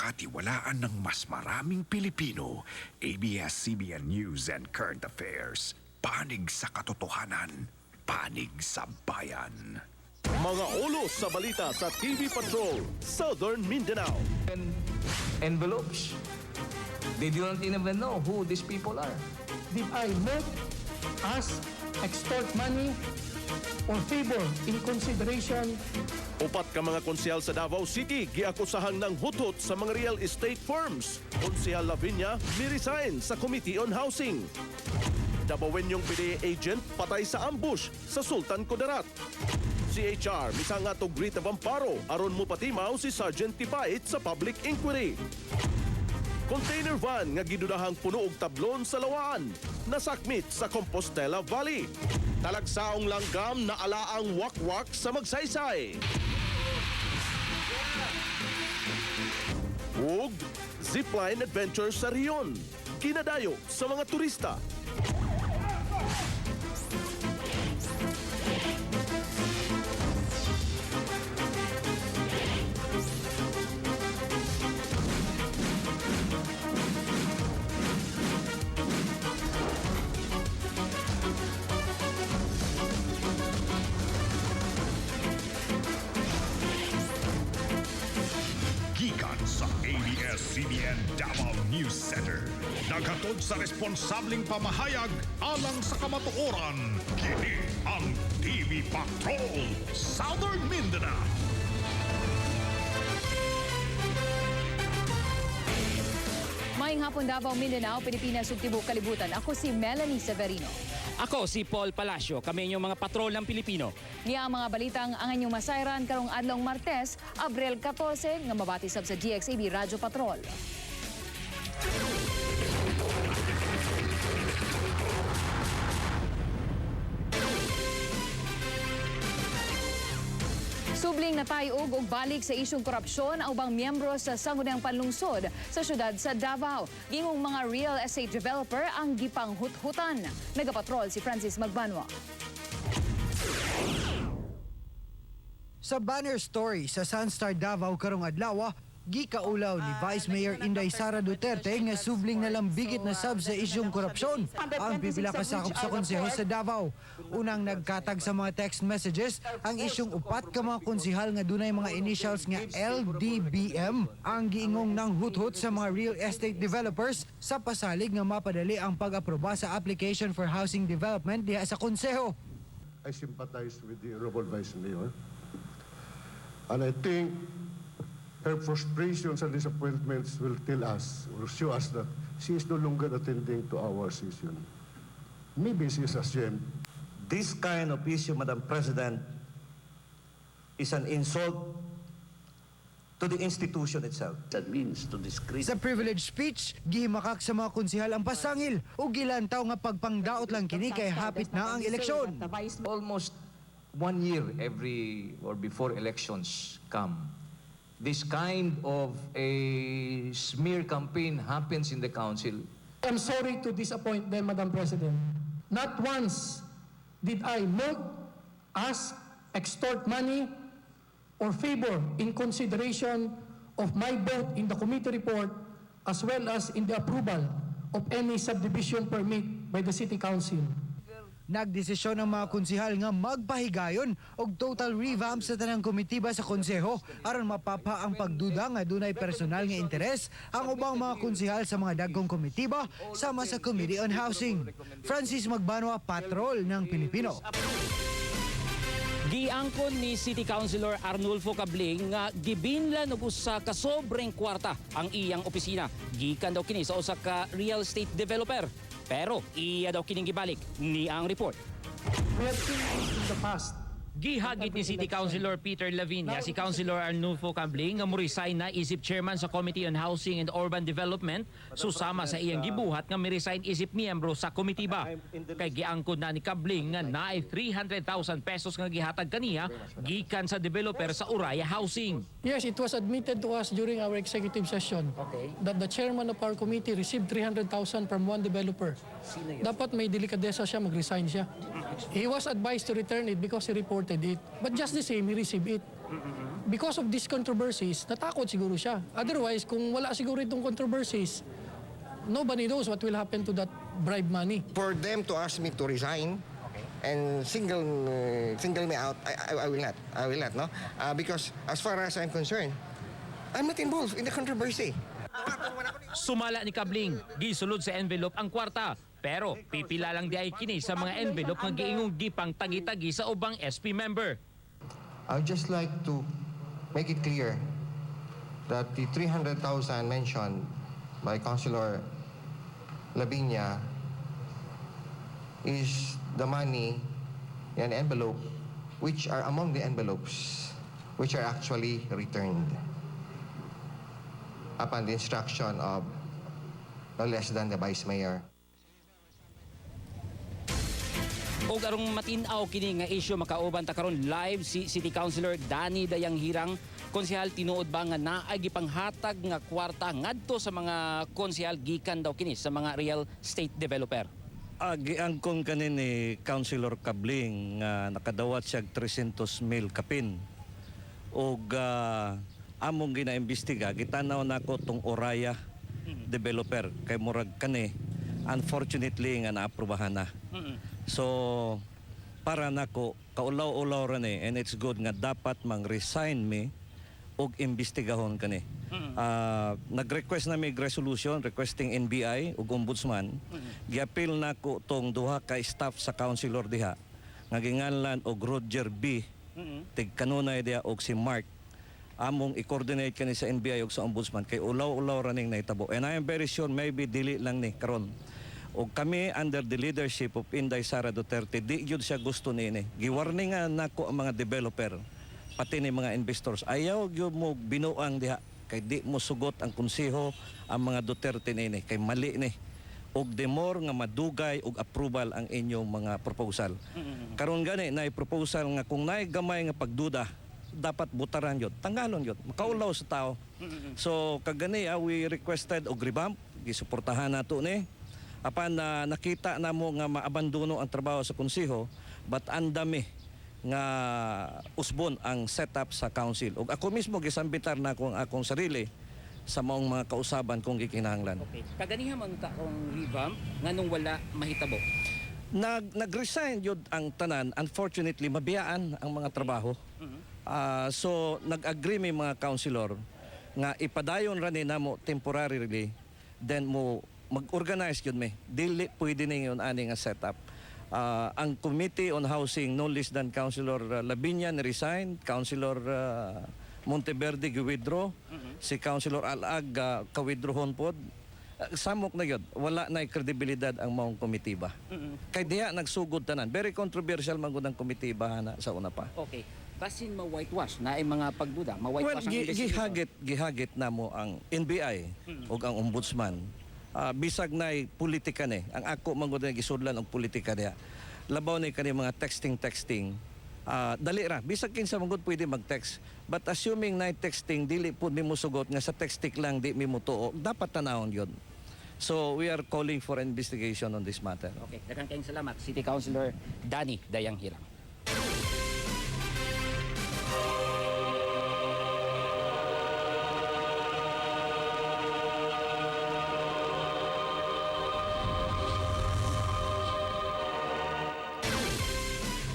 pinagkakatiwalaan ng mas maraming Pilipino. ABS-CBN News and Current Affairs. Panig sa katotohanan. Panig sa bayan. Mga ulos sa balita sa TV Patrol, Southern Mindanao. Envelopes. They do not even know who these people are. Did I not ask, extort money, or favor in consideration? Upat ka mga konsyal sa Davao City giakusahang ng hutot sa mga real estate firms. Konsyal Lavinia ni-resign sa Committee on Housing. Dabawenyong PDA agent patay sa ambush sa Sultan Kudarat. CHR misanga to Grita Vamparo aron mo patimaw si Sergeant Tipait sa public inquiry. Container van nga gidudahang puno og tablon sa Lawaan nasakmit sa Compostela Valley. Talagsaong langgam na alaang wakwak sa Magsaysay. Ug zipline adventure sa Rion. Kinadayo sa mga turista. Gikan sa ABS-CBN Davao News Center. Naghatod sa responsableng pamahayag alang sa kamatuoran. Kini ang TV Patrol Southern Mindanao. Maayong hapon Davao, Mindanao, Pilipinas ug tibuok kalibutan. Ako si Melanie Severino. Ako si Paul Palacio, kami inyong mga patrol ng Pilipino. Niya ang mga balitang ang inyong masayran karong adlong Martes, Abril 14, nga mabati sab sa GXAB Radyo Patrol. Subling natayog og balik sa isyong korupsyon ang ubang miyembro sa sangguniang panlungsod sa syudad sa Davao. Gingong mga real estate developer ang gipanghut-hutan. Nagapatrol si Francis Magbanwa. Sa banner story sa Sunstar Davao karong adlaw, gikaulaw ni Vice Mayor Inday Sara Duterte nga subling na lambigit na sab sa isyong korupsyon ang pipila ka sakop sa konseho sa Davao. Unang nagkatag sa mga text messages ang isyong upat ka mga konsehal nga dunay mga initials nga LDBM ang giingong nang huthot sa mga real estate developers sa pasalig nga mapadali ang pag-aproba sa application for housing development diha sa konseho. I sympathize with the Honorable Vice Mayor. And I think her frustrations and disappointments will tell us or show us that she is no longer attending to our session. Maybe she is ashamed. This kind of issue, Madam President, is an insult to the institution itself. That means to discredit. Sa privilege speech, gihimakak sa mga konsehal ang pasangil o gilantaw nga pagpangdaot lang kini kay hapit na ang eleksyon. Almost 1 year every or before elections come, this kind of a smear campaign happens in the council. I'm sorry to disappoint them, Madam President. Not once did I not ask, extort money, or favor in consideration of my vote in the committee report as well as in the approval of any subdivision permit by the City Council. Nagdesisyon ang mga konsehal nga magpahigayon og total revamp sa tanang komitiba sa konseho aron mapapa ang pagduda nga dunay personal nga interes ang ubang mga konsehal sa mga dagkong komitiba sama sa Committee on Housing. Francis Magbanwa, Patrol ng Pilipino. Giangkon ni City Councilor Arnulfo Cabling nga gibinlan og usa ka sobreng kwarta ang iyang opisina. Gikan daw kini sa usa ka real estate developer. Pero iya daw kining gibalik ni ang report. We have seen this in the past. Gihagit ni City Councilor Peter Lavinia si Councilor Arnulfo Cabling nga mo-resign na isip chairman sa Committee on Housing and Urban Development susama sa iyang gibuhat nga mi-resign isip miyembro sa komitiba. Kay giangkod na ni Cabling nga naay 300,000 pesos nga gihatag kaniya gikan sa developer sa Uraya Housing. Yes, it was admitted to us during our executive session that the chairman of our committee received 300,000 from one developer. Dapat may delikadesa siya, mag-resign siya. He was advised to return it because he reported it. But just the same, he received it. Because of these controversies, natakot siguro siya. Otherwise, kung wala siguro itong controversies, nobody knows what will happen to that bribe money. For them to ask me to resign and single me out, I will not. I will not, no? Because as far as I'm concerned, I'm not involved in the controversy. Sumala ni Cabling, gisulod sa envelope ang kwarta. Pero pipila lang di ay kini sa mga envelope nga giingong gipang tagi-tagi sa ubang SP member. I would just like to make it clear that the 300,000 mentioned by Councilor Lavinia is the money in an envelope which are among the envelopes which are actually returned upon the instruction of no less than the Vice Mayor. Og arong matinaw kini nga issue makauban ta karon live si City Councilor Danny Dayang Hirang. Konsehal, tinuod ba nga naay gipanghatag nga kwarta ngadto sa mga konsehal gikan daw kini sa mga real estate developer? Giangkon kanin ni Councilor Cabling nga nakadawat siya 300,000 kapin. Og among ginaimbestiga, gitanaw nako tong Oraya developer kay murag kani. Unfortunately nga naaprubahan na. So para nako kaulaw-ulaw ra ni, and it's good nga dapat mang-resign mi og imbestigahon kani. Nag-request na mig resolution requesting NBI ug ombudsman. Giapil nako tong duha ka staff sa councilor diha nga ginganlan og Roger B. Tig kanunay diha og si Mark. Among i-coordinate kani sa NBI ug sa ombudsman kay ulaw-ulaw ra ning nahitabo. And I am very sure maybe dili lang ni karon. O kami under the leadership of Inday Sara Duterte, di yun siya gusto niini. Giwarningan nako ang mga developer, pati ni mga investors. Ayaw yun mo binuang diha, kay di mo sugot ang konseho ang mga Duterte niini, kay mali ni. Og the more nga madugay og approval ang inyong mga proposal. Karon gani na proposal nga kung naay gamay nga pagduda, dapat butaran yun, tanggalon yun, makaulaw sa tao. So kagani we requested og revamp, gisuportahan nato ni. Apan nakita na mo nga maabandono ang trabaho sa konseho, but andami nga usbon ang setup sa council. Og ako mismo gisambitar na akong sarili sa maong mga kausaban kung gikinahanglan. Okay. Kaganiha man ta kung revamp nganong wala mahitabo. Nag-resign yun ang tanan. Unfortunately, mabiyaan ang mga trabaho. So nag-agree may mga councilor nga ipadayon ra ni namo temporarily, then mo mag-organize yun may. Dili pwede na yun ani nga setup. Ang Committee on Housing, no less than Councilor Lavinia resign, Councilor Monteverde gi-withdraw, si Councilor Alag ka-withdrawon pod. Samok na yun. Wala na kredibilidad ang maong komitiba. Kay diya nagsugod tanan. Very controversial magud ang komitiba na sa una pa. Okay. Basin ma-whitewash na ay mga pagduda. Ma-whitewash ang investigation. Gihagit na mo ang NBI o ang ombudsman. Bisag na politika ni. Ang ako magud na gisudlan og politika niya. Labaw ni kani mga texting. Dali ra. Bisag kinsa magud pwede mag-text. But assuming na texting, dili po mi musugot nga sa texting lang di mi mutuo, dapat tanawon yun. So we are calling for investigation on this matter. Okay, daghang kayong salamat. City Councilor Danny Dayang Hirang.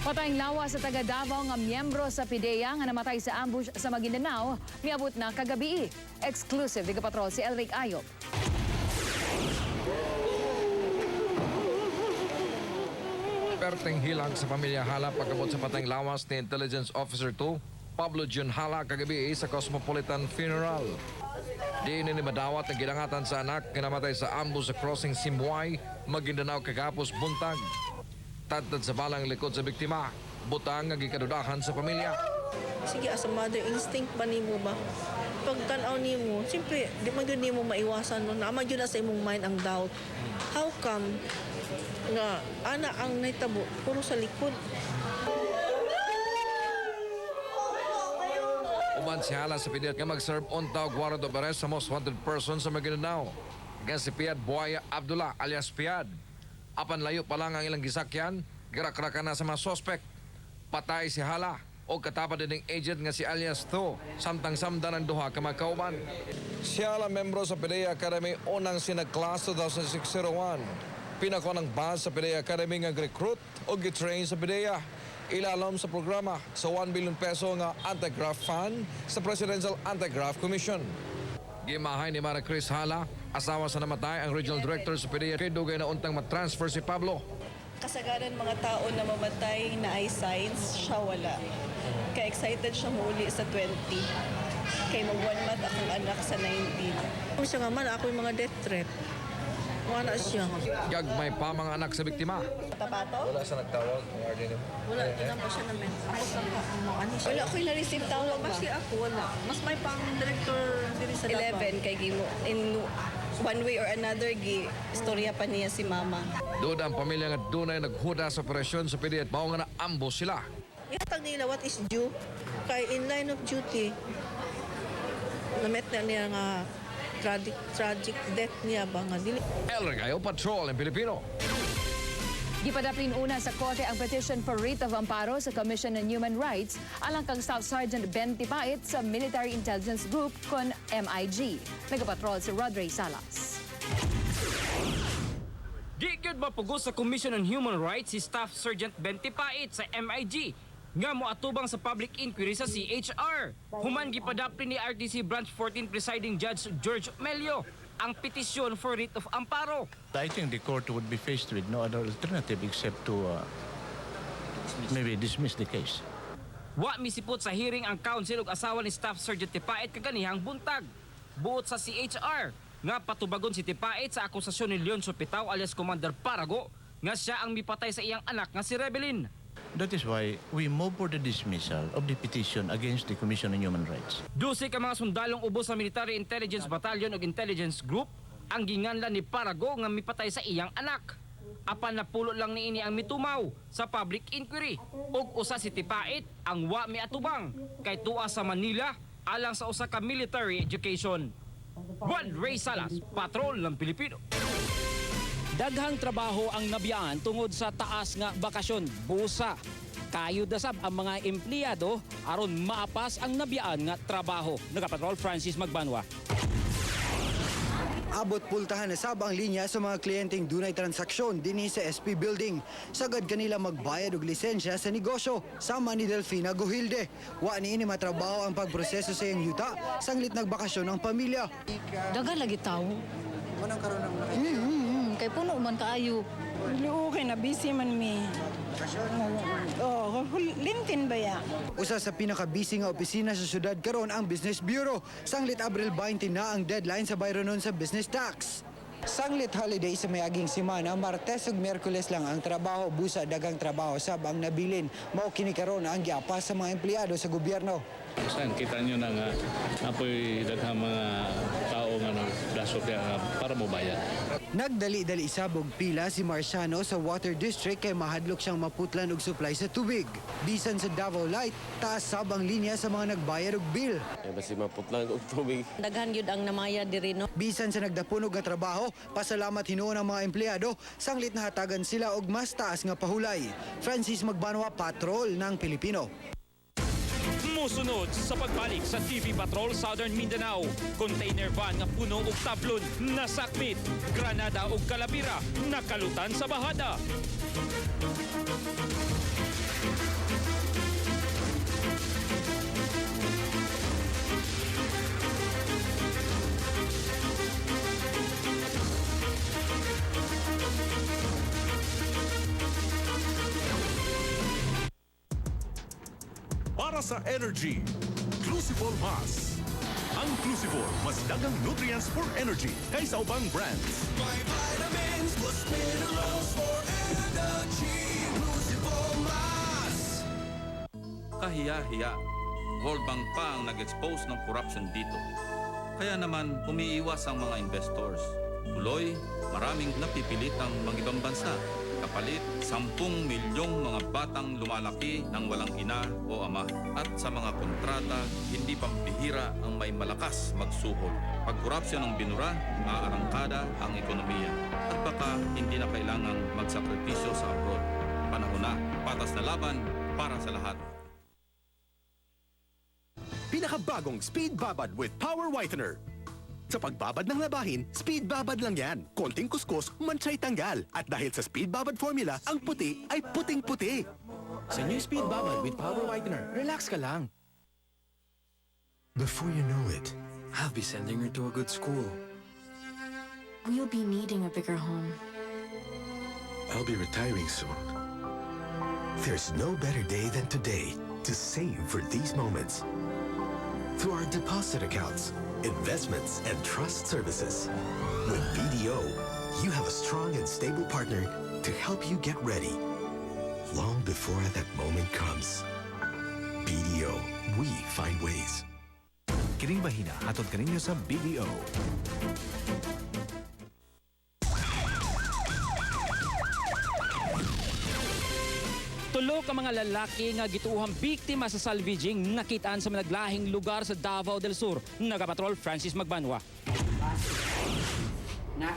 Patayng lawas sa taga Davao nga miyembro sa PIDEA nga namatay sa ambush sa Maguindanao, miabot na kagabi. Exclusive di Patrol si Elric Ayop. Perteng hilang sa pamilya Hala pagkabot sa patayng lawas ni Intelligence Officer 2, Pablo Jun Hala kagabi sa Cosmopolitan Funeral. Di ni madawat ang gidangatan sa anak nga namatay sa ambush sa crossing Simbuay, Maguindanao kagapos buntag. Tadtad sa balang likod sa biktima, butang ang gikadudahan sa pamilya. Sige, as a mother, instinct ba nimo ba? Pag tanaw nimo, siyempre, di man yun nimo maiwasan no. Naman yun na sa imong mind ang doubt. How come nga ana ang naitabo puro sa likod? Uman si Hala sa pilit nga mag-serve on tawag warrant of arrest sa most wanted person sa Maguindanao. Nga si Piad Buaya Abdullah alias Piad. Apan layo pa lang ang ilang gisakyan, girak-rakan na sa mga sospek. Patay si Hala, o katapad din ng agent nga si alias Tho, samtang samdan ng duha ka mga kauban. Siya lang membro sa PDEA Academy unang sinag-class 2006-01. Pinako ng base sa PDEA Academy nga recruit o gitrain sa PDEA. Ilalom sa programa sa 1 billion peso nga anti-graft fund sa Presidential Anti-Graft Commission. Gimahay ni Mara Chris Hala, asawa sa namatay ang Regional Director sa PDEA, kay dugay na untang matransfer si Pablo. Kasagaran mga tao na mamatay na ay signs, siya wala. Kaya excited siya muli sa 20. Kaya mag-1 month akong anak sa 19. Kung siya nga man, ako yung mga death threat. Wala siya. Gagmay pa mga anak sa biktima. Tapato? Wala sa nagtawag ng RD mo? Wala, tinang pa siya namin. Ako sa wala ko yung na-receive tawag. Kasi ako, wala. Mas may pang director diri sa 11 kay Gimo. In one way or another, istorya pa niya si Mama. Doon ang pamilya nga dunay naghuda sa operasyon sa PDEA at mao nga na-ambush sila. Ihatag nila what is due. Kay in line of duty, namet na niya nga tragic death niya ba nga dili. El Regayo Patrol ng Pilipino. Gipadaplin una sa korte ang petition for writ of amparo sa Commission on Human Rights alang kang Staff Sergeant Ben Tipait sa Military Intelligence Group kon MIG. Nagapatrol si Rodrey Salas. Gigid mapugos sa Commission on Human Rights si Staff Sergeant Ben Tipait sa MIG nga moatubang sa public inquiry sa CHR. Human gipadaplin ni RTC Branch 14 Presiding Judge George Melio ang petisyon for writ of amparo. I think the court would be faced with no other alternative except to maybe dismiss the case. Wa misipot sa hearing ang counsel ug asawa ni Staff Sergeant Tipait kaganihang buntag. Buot sa CHR nga patubagon si Tipait sa akusasyon ni Leon Sopitaw alias Commander Parago nga siya ang mipatay sa iyang anak nga si Rebelin. That is why we move for the dismissal of the petition against the Commission on Human Rights. 12 ka mga sundalong ubos sa Military Intelligence Battalion ug Intelligence Group ang ginganlan ni Parago nga mipatay sa iyang anak. Apan napulo lang niini ang mitumaw sa public inquiry ug usa si Tipait ang wa miatubang kay tuwa sa Manila alang sa usa ka military education. Juan Ray Salas, Patrol ng Pilipino. Daghang trabaho ang nabiyaan tungod sa taas nga bakasyon, busa. Kayo dasab ang mga empleyado aron maapas ang nabiyaan nga trabaho. Nagapatrol Francis Magbanwa. Abot pultahan na sab ang linya sa mga kliyenteng dunay transaksyon dinhi sa SP Building. Sagad kanila magbayad og lisensya sa negosyo sama ni Delfina Gohilde. Wa niini matrabaho ang pagproseso sa iyang yuta sanglit nagbakasyon ang pamilya. Daga lagi tao. Manang karon ang Kay puno man kaayo. Okay na, busy man mi. Oh, lintin ba ya? Usa sa pinaka-busy nga opisina sa syudad karon ang Business Bureau. Sanglit Abril 20 na ang deadline sa bayranon sa business tax. Sanglit holiday sa mayaging semana, Martes ug Miyerkules lang ang trabaho, busa dagang trabaho sab ang nabilin. Mao kini karon ang giapas sa mga empleyado sa gobyerno. Saan kita nyo na nga apoy daghang mga tao nga nagdasok para mo bayad. Nagdali-dali sabog pila si Marciano sa Water District kay mahadlok siyang maputlan og supply sa tubig. Bisan sa Davao Light, taas sab ang linya sa mga nagbayad og bill. Basi maputlan og tubig. Daghan gyud ang namaya diri no. Bisan sa nagdapunog nga trabaho, pasalamat hinuon ang mga empleyado, sanglit nahatagan sila og mas taas nga pahulay. Francis Magbanwa, Patrol ng Pilipino. Musunod sa pagbalik sa TV Patrol Southern Mindanao. Container van nga puno og tablon nasakmit. Granada ug kalabira nakalutan sa bahada. Para sa energy, Crucible Mas. Ang Crucible, mas dagang nutrients for energy kaysa ubang brands. My vitamins plus minerals for energy. Crucible Mas. Kahiya-hiya. World Bank pa ang nag-expose ng corruption dito. Kaya naman umiiwas ang mga investors. Tuloy, maraming napipilitang mag-ibang bansa. Kapalit, 10 milyong mga batang lumalaki ng walang ina o ama. At sa mga kontrata, hindi pampihira ang may malakas magsuhol. Pag korupsyon ang binura, maarangkada ang ekonomiya. At baka hindi na kailangang magsakripisyo sa abroad. Panahon na, patas na laban para sa lahat. pinakabagong Speed Babad with Power Whitener. Sa pagbabad ng labahin, Speed Babad lang yan. Konting kuskus, mantsa'y tanggal. At dahil sa Speed Babad formula, ang puti ay puting-puti. Sa new Speed Babad with Power Whitener, relax ka lang. Before you know it, I'll be sending her to a good school. We'll be needing a bigger home. I'll be retiring soon. There's no better day than today to save for these moments. Through our deposit accounts, investments, and trust services. With BDO, you have a strong and stable partner to help you get ready long before that moment comes. BDO, we find ways. Kining Bahina, hatod kaninyo sa BDO. Tulo ka mga lalaki nga gituuhang biktima sa salvaging nakitaan sa malaglahing lugar sa Davao del Sur. Nagapatrol Francis Magbanwa.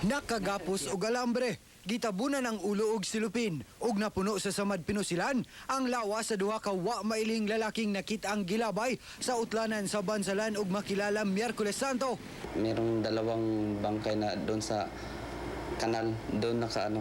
Nakagapos og alambre, gitabunan ang ulo og silupin ug napuno sa samad pinusilan ang lawas sa duha ka wa mailing lalaking nakit-ang gilabay sa utlanan sa Bansalan ug makilala Miyerkules Santo. Merong dalawang bangkay na doon sa kanal, doon naka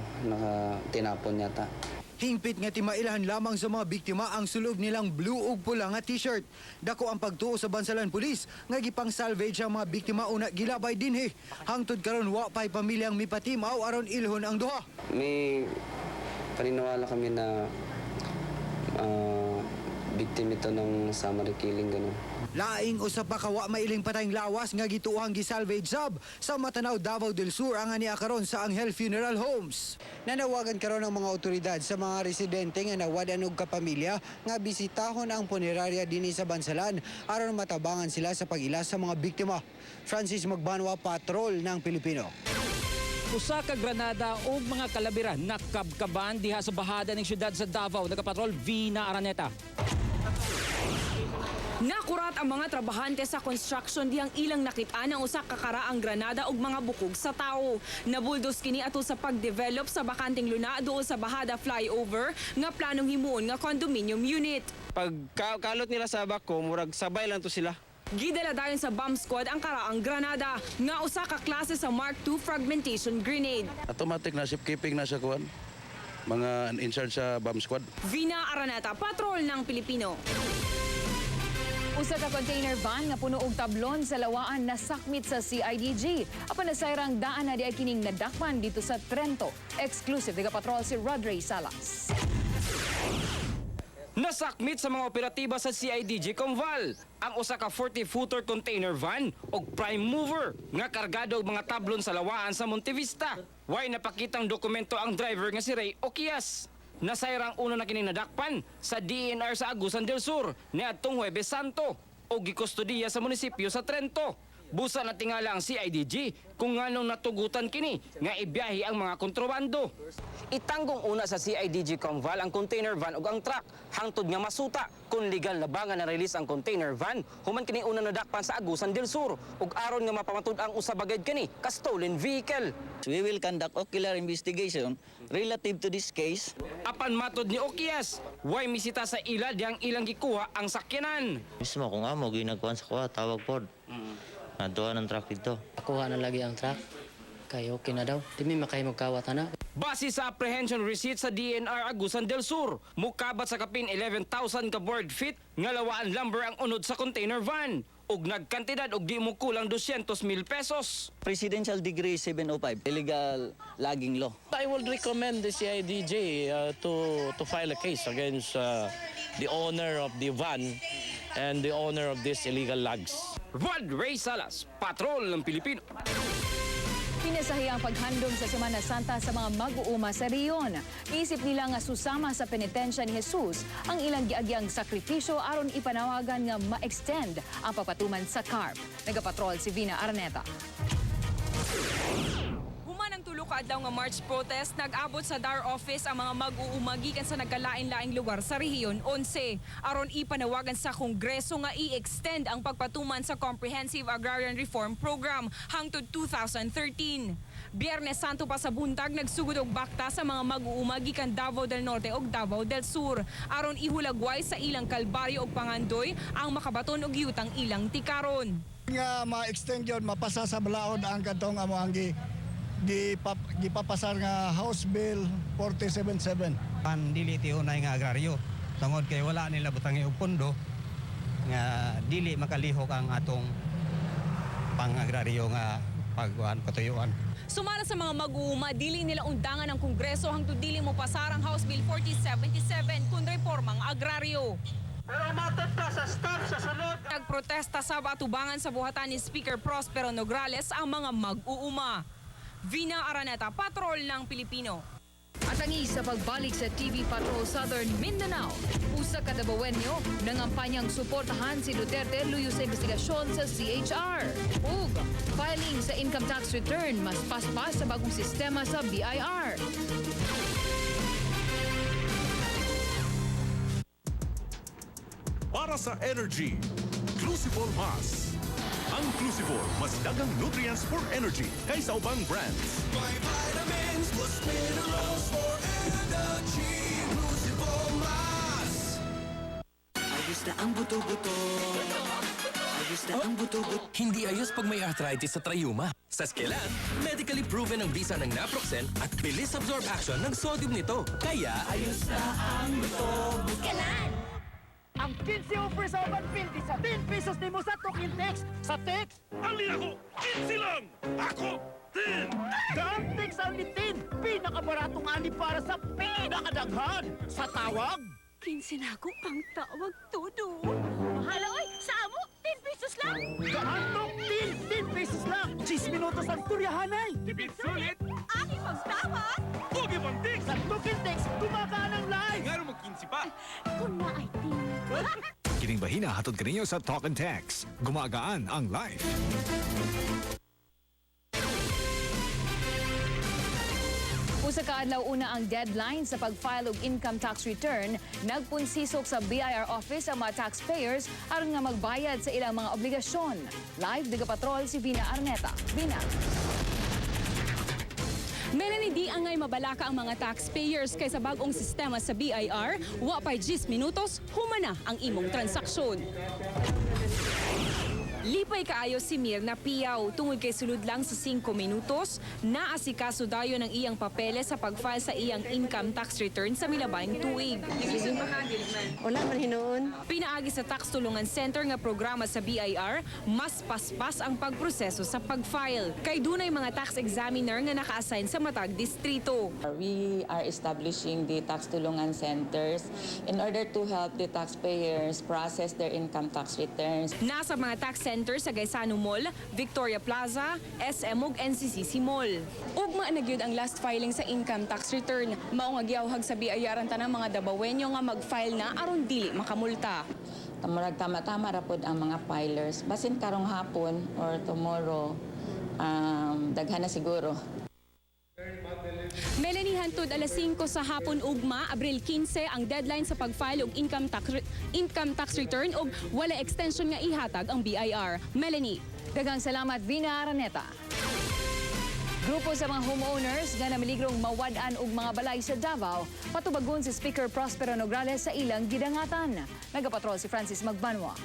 tinapon yata. Hingpit nga timailahan lamang sa mga biktima ang sulog nilang blue ug pula nga t-shirt. Dako ang pagtuo sa Bansalan Police nga gipang salvage ang mga biktima una gilabay dinhi. Hangtod karon wa pay pamilyang mipatimaw aron ilhon ang duha. May paniniwala kami na biktima ito ng summary killing gano'n. Laing usa pa ka wa mailing patayng lawas nga gituohang gisalvage sab sa Matanao, Davao del Sur ang ania karon sa Angel Funeral Homes. Nanawagan karon ang mga otoridad sa mga residente nga nawadan og kapamilya nga bisitahon ang punerarya dinhi sa Bansalan aron matabangan sila sa pag-ila sa mga biktima. Francis Magbanwa, Patrol ng Pilipino. Usa ka granada ug mga kalabiran nakabkaban diha sa bahada ng syudad sa Davao. Nagapatrol Vina Araneta. Nakurat ang mga trabahante sa construction dihang ilang nakitaan ang usa ka karaang granada ug mga bukog sa tao. Nabuldos kini ato sa pagdevelop sa bakanting luna duol sa bahada flyover nga planong himuon nga condominium unit. Pag kalot nila sa bako, murag sabay lang to sila. Gidala dayon sa bomb squad ang karaang granada nga usa ka klase sa Mark II fragmentation grenade. Automatic na shipkeeping na sa kuwan. Mga in charge sa bomb squad. Vina Araneta, Patrol ng Pilipino. Usa ka container van nga puno og tablon sa lawaan nasakmit sa CIDG. Apan nasayrang daan na di ay kining nadakpan dito sa Trento. Exclusive Patrol si Rodrey Salas. Nasakmit sa mga operatiba sa CIDG Conval ang usa ka 40-footer container van og prime mover nga kargado og mga tablon sa lawaan sa Montevista. Way napakitang dokumento ang driver nga si Ray Okias. Nasayrang uno na kining nadakpan sa DNR sa Agusan del Sur niadtong Huwebes Santo o gikustodiya sa munisipyo sa Trento. Busa na tingala ang CIDG kung nganong natugutan kini nga ibiyahe ang mga kontrabando. Itanggong una sa CIDG Conval ang container van ug ang truck hangtod nga masuta kung legal na ba nga na-release ang container van human kini una nadakpan sa Agusan del Sur ug aron nga mapamatud ang usabagad kini ka stolen vehicle. We will conduct ocular investigation relative to this case. Apan matod ni Okias, way misita sa ila diyang ilang gikuha ang sakyanan. Mismo kung amo ginagkuhan sa kuha, tawag pod. Naduha ng truck dito. Kuha na lagi ang truck. Kaya okay na daw. Di may makay magkawat na. Base sa apprehension receipt sa DNR Agusan del Sur, mukabat sa kapin 11,000 ka board feet nga lawaan lumber ang unod sa container van ug nagkantidad og di mo kulang 200,000 pesos. Presidential Decree 705, illegal logging law. I would recommend the CIDJ to file a case against the owner of the van and the owner of these illegal logs. Rodrey Salas, Patrol ng Pilipino. Pinasahi ang paghandom sa Semana Santa sa mga mag-uuma sa riyon. Isip nila nga susama sa penitensya ni Jesus ang ilang giagyang sakripisyo aron ipanawagan nga ma-extend ang papatuman sa CARP. Nagapatrol si Vina Araneta. Human ang tulo kaadlaw nga March protest nag-abot sa DAR office ang mga mag-uumagikan sa nagkalain-laing lugar sa rehiyon 11 aron ipanawagan sa Kongreso nga i-extend ang pagpatuman sa Comprehensive Agrarian Reform Program hangtod 2013. Biyernes Santo pa sa buntag nagsugod og bakta sa mga mag-uumagikan Davao del Norte ug Davao del Sur aron ihulagway sa ilang kalbaryo ug pangandoy ang makabaton og yutang ilang tikaron. Nga ma-extend yun, mapasa sa balaod ang katong amo ang gipapasar nga House Bill 477. Dili ti unay nga agraryo. Tungod kay wala nila butangi og pondo nga dili makalihok ang atong pang-agraryo nga patuyuan. Sumara sa mga mag-uuma, dili nila undangan ng Kongreso hangtod dili mo pasar ang House Bill 4077 kun reformang agraryo. Pero matod ka sa stop sa sunod. Nagprotesta sa atubangan sa buhatan ni Speaker Prospero Nograles ang mga mag-uuma. Vina Araneta, Patrol ng Pilipino. At ang isa pagbalik sa TV Patrol Southern Mindanao, usa ka Davaoenyo nangampanyang suportahan si Duterte luyo sa investigasyon sa CHR. Ug filing sa income tax return mas paspas sa bagong sistema sa BIR. Para sa energy, Clusivol Mas. Ang Clusivol, mas dagang nutrients for energy kaysa ubang brands. My vitamins plus minerals for energy. Clusivol Mas. Ayos na ang buto-buto. Ayos na ang buto-buto. Hindi ayos pag may arthritis sa trayuma. Sa Skelan, medically proven ang bisa ng naproxen at bilis absorb action ng sodium nito. Kaya, ayos na ang buto-buto. Skelan! Ang 15 offers sa 150 sa 10 pesos ni mo sa token text. Sa text, Alin ako? 15 lang! Ako, 10! daan text only 10. Pinakabaratong ani para sa pinakadaghan. Sa tawag, 15 na ako ang tawag todo. Mahal oy, sa amo, 10 pesos lang. Gaantong 10 pesos lang. 10 minutos ang turyahanay. Tibig sulit. Aking magtawag. Pogi pang text! Sa token text, gumagaan ang live. Ngaro mo 15 pa! Kung na ay Kining bahina hatod kaninyo sa Talk and Text. Gumagaan ang life. Usa ka adlaw una ang deadline sa pag-file og income tax return, nagpunsisok sa BIR office ang mga taxpayers aron nga magbayad sa ilang mga obligasyon. Live Patrol si Vina Arneta. Vina. Melanie di angay mabalaka ang mga taxpayers kaysa bagong sistema sa BIR, wa pay 10 minutos, humana ang imong transaksyon. Lipay kaayo si Mirna Piaw tungod kay sulod lang sa 5 minutos, naasikaso dayo ng iyang papeles sa pag-file sa iyang income tax return sa milabayng tuig. Wala man hinuon. Pinaagi sa Tax Tulungan Center nga programa sa BIR, mas paspas ang pagproseso sa pag-file. Kay dunay mga tax examiner nga naka-assign sa matag distrito. We are establishing the Tax Tulungan Centers in order to help the taxpayers process their income tax returns. Nasa mga tax centers sa Gaisano Mall, Victoria Plaza, SM ug NCCC Mall. Ugma na gyud ang last filing sa income tax return. Mao nga giyawhag sa BIR ang tanang mga Davaoenyo nga mag-file na aron dili makamulta. Tamurag tama-tama ra pod ang mga filers. Basin karong hapon or tomorrow, daghan na siguro. Melanie, hantud alas 5 sa hapon ugma, Abril 15 ang deadline sa pag-file og income tax return ug wala extension nga ihatag ang BIR. Melanie. Daghang salamat Vina Araneta. Grupo sa mga homeowners nga namiligrong mawad-an og mga balay sa Davao, patubagon si Speaker Prospero Nograles sa ilang gidangatan. Nagapatrol si Francis Magbanwa.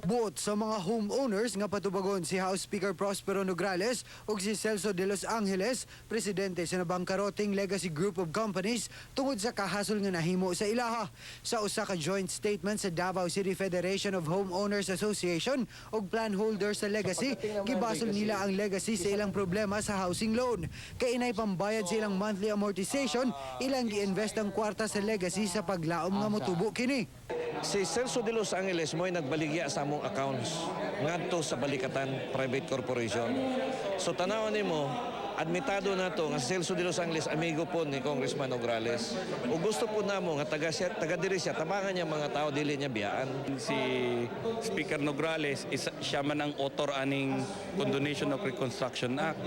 Buot sa mga homeowners nga patubagon si House Speaker Prospero Nograles ug si Celso de Los Angeles, presidente sa nabangkaroting Legacy Group of Companies tungod sa kahasol nga nahimo sa ilaha. Sa usa ka joint statement sa Davao City Federation of Homeowners Association ug plan holder sa Legacy, gibasol nila ang legacy sa ilang problema sa housing loan. Kay inay pambayad sa ilang monthly amortization, ilang gi-invest ang kwarta sa Legacy sa paglaom nga motubo kini. Si Celso de Los Angeles mo ay nagbaligya sa among accounts ngadto sa Balikatan Private Corporation. So tanaw nimo, admitado na to nga si Celso de Los Angeles amigo po ni Congressman Nograles. O gusto po namo nga taga diri siya tabangan niya mga tao dili niya biyaan. Si Speaker Nograles siya man ang author aning Condonation of Reconstruction Act.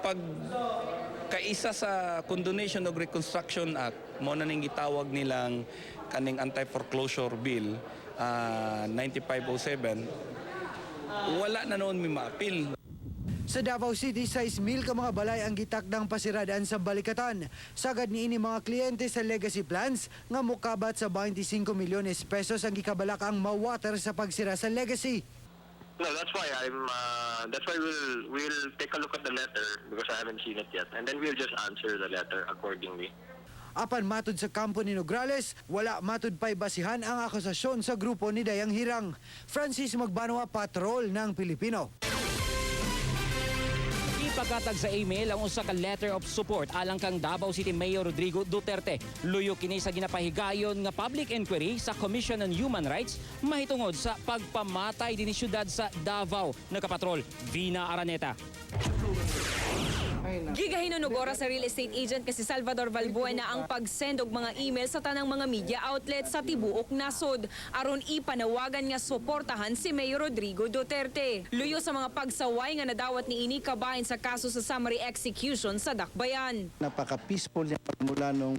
pag kaisa sa Condonation of Reconstruction Act, mo na ning gitawag nilang kaning anti-foreclosure bill 9507, wala na noon may ma-appeal. Sa Davao City, 6,000 ka mga balay ang gitakdang pasiradaan sa balikatan. Sagad niini mga kliyente sa legacy plans nga mukabat sa 25 milyones pesos ang gikabalak ang mawater sa pagsira sa legacy. No, that's why we'll take a look at the letter because I haven't seen it yet, and then we'll just answer the letter accordingly. Apan matud sa kampo ni Nograles, wala matud pa'y basihan ang akusasyon sa grupo ni Dayang Hirang. Francis Magbanwa, Patrol ng Pilipino. Ipagkatag sa email ang usa ka letter of support alang kang Davao City Mayor Rodrigo Duterte. Luyo kini sa ginapahigayon nga public inquiry sa Commission on Human Rights mahitungod sa pagpamatay dinhi syudad sa Davao. Nagkapatrol, Vina Araneta. Gigahinunog oras sa real estate agent kasi Salvador Valbuena ang pag-send og mga email sa tanang mga media outlet sa tibuok nasod aron ipanawagan nga suportahan si Mayor Rodrigo Duterte. Luyo sa mga pagsaway nga nadawat ni ini kabahin sa kaso sa summary execution sa Dakbayan. Napaka-peaceful niya pagmula nung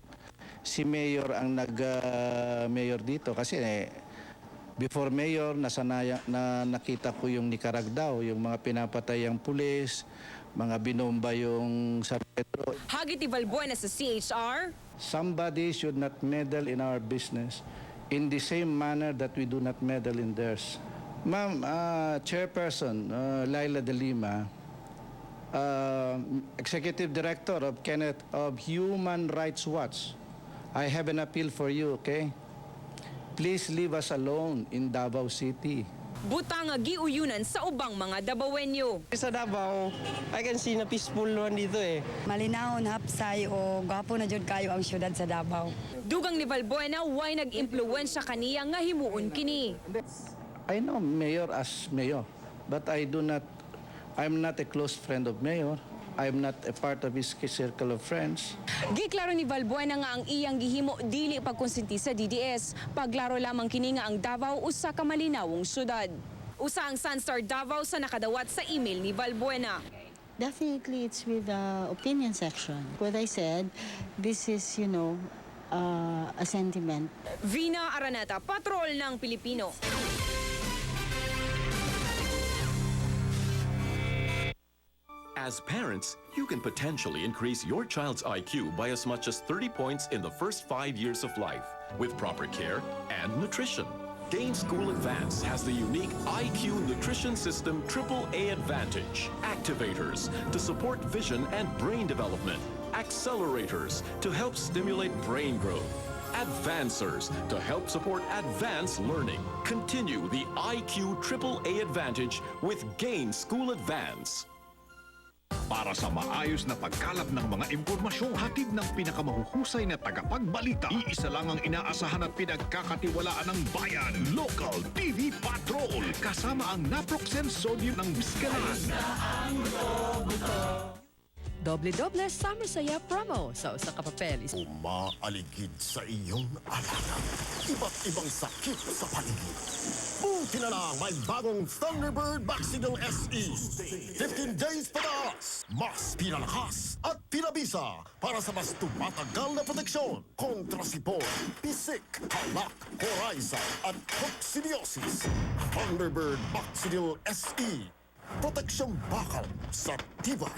si Mayor ang nag-mayor dito kasi before Mayor nakita ko yung Nicaragdao, yung mga pinapatay ang pulis, mga binomba yung sa Pedro. Hagit ni Valbuena sa CHR. Somebody should not meddle in our business in the same manner that we do not meddle in theirs. Ma'am, Chairperson Laila De Lima, Executive Director of Human Rights Watch, I have an appeal for you, okay? Please leave us alone in Davao City. Butang nga giuyunan sa ubang mga Davaoenyo. Sa Davao, I can see na peaceful naman dito eh. Malinahon, hapsay o gwapo na jud kayo ang syudad sa Davao. Dugang ni Valbuena, way nag-impluwensya kaniya nga himuon kini. I know Mayor as Mayor, but I'm not a close friend of Mayor. I'm not a part of his circle of friends. Giklaro ni Valbuena nga ang iyang gihimo dili pagkonsinti sa DDS. Paglaro lamang kini nga ang Davao usa ka malinawong syudad. Usa ang Sunstar Davao sa nakadawat sa email ni Valbuena. Definitely it's with the opinion section. What I said, this is, a sentiment. Vina Araneta, Patrol ng Pilipino. As parents, you can potentially increase your child's IQ by as much as 30 points in the first 5 years of life with proper care and nutrition. Gain School Advance has the unique IQ Nutrition System AAA Advantage. Activators to support vision and brain development. Accelerators to help stimulate brain growth. Advancers to help support advanced learning. Continue the IQ AAA Advantage with Gain School Advance. Para sa maayos na pagkalap ng mga impormasyon, hatid ng pinakamahuhusay na tagapagbalita, iisa lang ang inaasahan at pinagkakatiwalaan ng bayan. Local TV Patrol, kasama ang Naproxen Sodium ng Biskanan. Doble-doble Summer Saya promo sa usa ka papel. Umaaligid sa iyong alagang iba't ibang sakit sa paligid. Buti na lang may bagong Thunderbird Vaccinal SE. 15 days pataas, mas pinalakas at pinabisa para sa mas tumatagal na proteksyon kontra sipon, pisik, halak, coryza at coccidiosis. Thunderbird Vaccinal SE. Proteksyong bakal sa tibay.